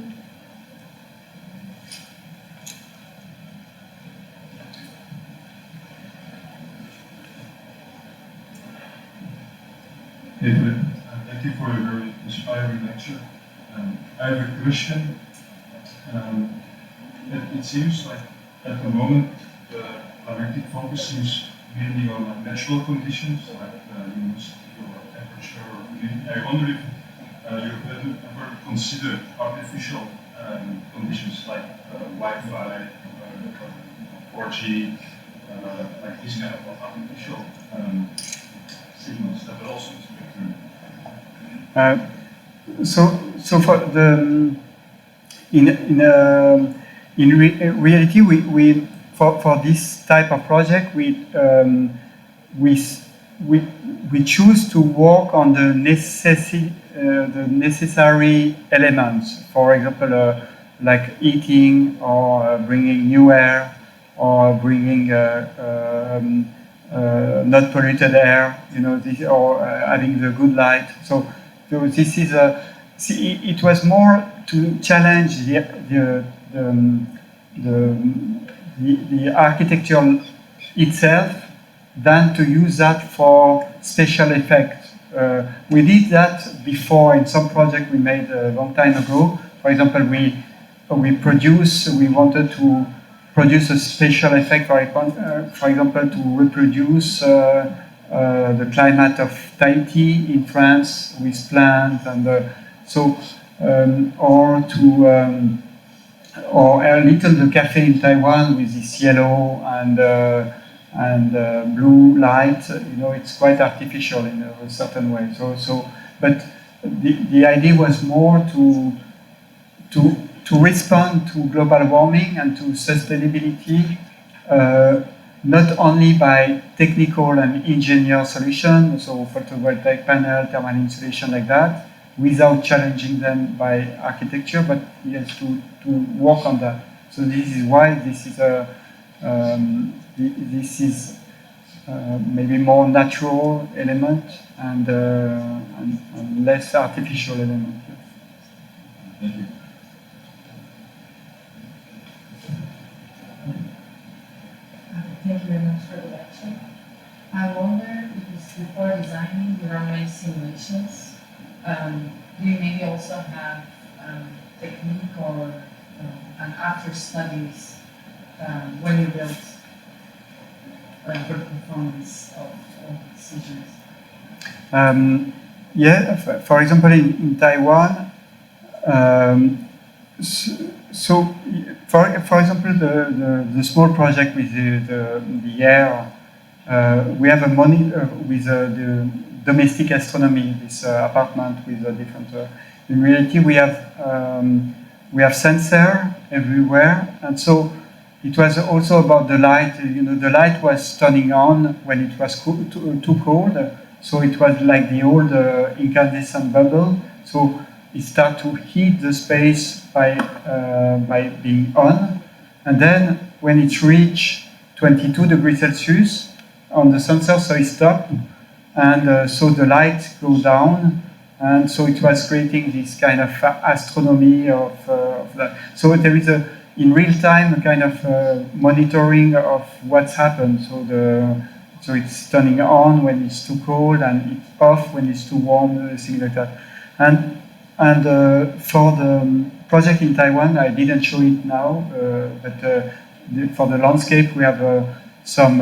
Hey, Philippe. Thank you for a very inspiring lecture. I have a question. It seems like at the moment the climatic focus seems mainly on like natural conditions, like humidity or temperature or humidity. I wonder if you ever considered artificial conditions like Wi-Fi, 4G, like these kind of artificial signals that will also be So for the reality, we for this type of project we choose to work on the necessary elements. For example, like heating or bringing new air or bringing not polluted air. You know, or having the good light. So this is it was more to challenge the architecture itself than to use that for special effect. We did that before in some project we made a long time ago. For example, we wanted to produce a special effect, for example, to reproduce the climate of Tahiti in France with plants, and or a little the cafe in Taiwan with this yellow and blue light. You know, it's quite artificial in a certain way. But the idea was more to respond to global warming and to sustainability, not only by technical and engineer solutions, so photovoltaic panel, thermal insulation like that, without challenging them by architecture, but yes, to work on that. So this is why this is maybe more natural element and less artificial element. Thank you. Thank you very much for the lecture. I wonder if before designing the runway simulations, do you maybe also have technique or an after studies when you build for the performance of decisions? Yeah, for example, in Taiwan, so for example, the small project with the air, we have a money with the domestic astronomy, this apartment with a different. In reality, we have sensor everywhere, and so it was also about the light. You know, the light was turning on when it was too cold, so it was like the old incandescent bubble. So it started to heat the space by being on, and then when it reached 22 degrees Celsius on the sensor, so it stopped, and so the light go down, and so it was creating this kind of astronomy of that. So there is in real time a kind of monitoring of what's happened. So it's turning on when it's too cold and it's off when it's too warm, things like that. And for the project in Taiwan, I didn't show it now, but for the landscape, we have some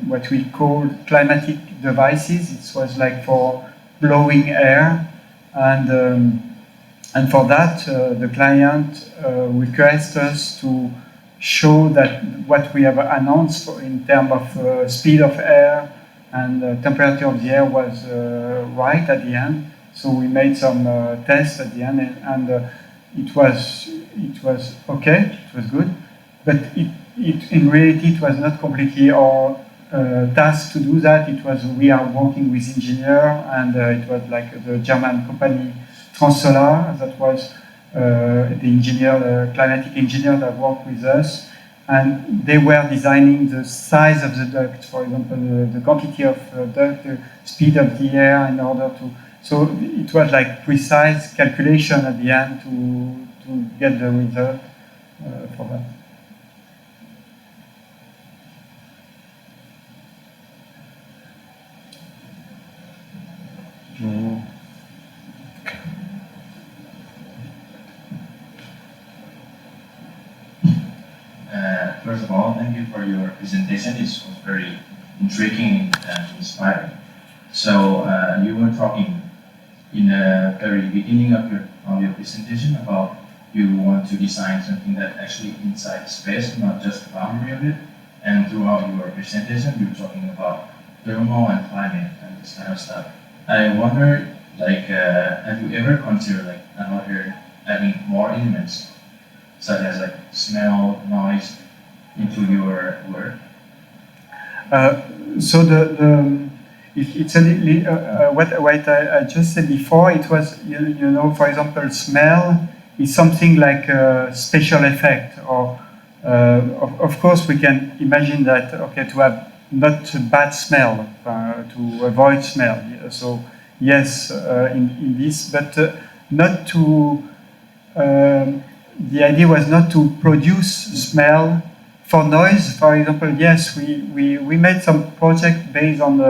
what we call climatic devices. It was like for blowing air, and for that, the client requests us to show that what we have announced in terms of speed of air and temperature of the air was right at the end. So we made some tests at the end, and it was okay. It was good, but in reality it was not completely our task to do that. We are working with engineer, and it was like the German company Transsolar that was the engineer, the climatic engineer that worked with us, and they were designing the size of the duct, for example, the quantity of duct, the speed of the air in order to. So it was like precise calculation at the end to get the result for that. First of all, thank you for your presentation. It was very intriguing and inspiring. So you were talking in the very beginning of your presentation about you want to design something that actually inside space, not just the boundary of it. And throughout your presentation, you're talking about thermal and climate and this kind of stuff. I wonder, like, have you ever considered like adding more elements, such as like smell, noise, into your work? So it's a little, what I just said before. It was you know, for example, smell is something like a special effect, or of course we can imagine that, okay, to have not bad smell, to avoid smell. So yes, in this, but not to. The idea was not to produce smell. For noise, for example, yes, we made some project based on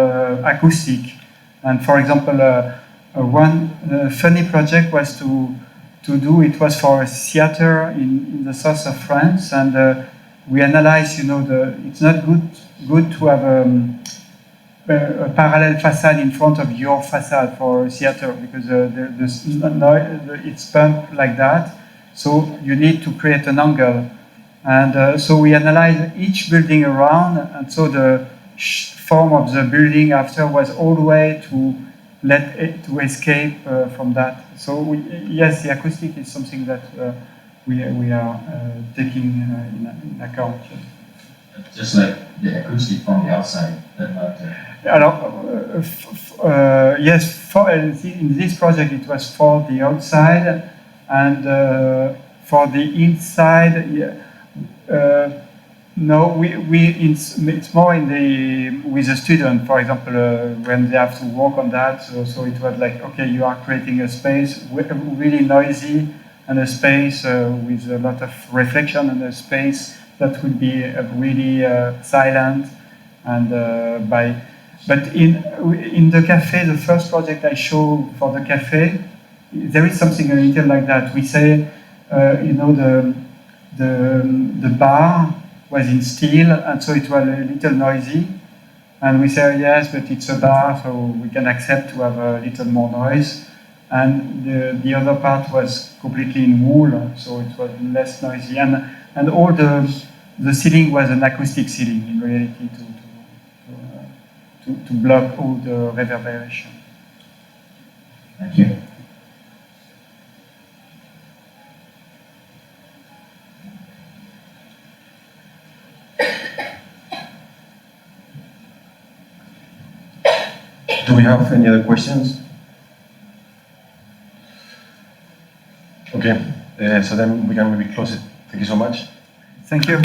acoustic, and for example, one funny project was to do. It was for a theater in the south of France, and we analyzed. You know, it's not good to have a parallel facade in front of your facade for a theater, because it's pumped like that. So you need to create an angle. And so we analyzed each building around, and so the form of the building after was all the way to let it to escape from that. So yes, the acoustic is something that we are taking in account. Just like the acoustic from the outside, but not. Yes, in this project it was for the outside, and for the inside. Yeah, no, it's more in with the student, for example, when they have to work on that. So it was like, okay, you are creating a space really noisy, and a space with a lot of reflection, and a space that would be really silent. And but in the cafe, the first project I showed for the cafe, there is something a little like that. We say, you know, the bar was in steel, and so it was a little noisy. And we say, yes, but it's a bar, so we can accept to have a little more noise. And the other part was completely in wool, so it was less noisy. And all the ceiling was an acoustic ceiling in reality to block all the reverberation. Thank you. Do we have any other questions? Okay, so then we can maybe close it. Thank you so much. Thank you.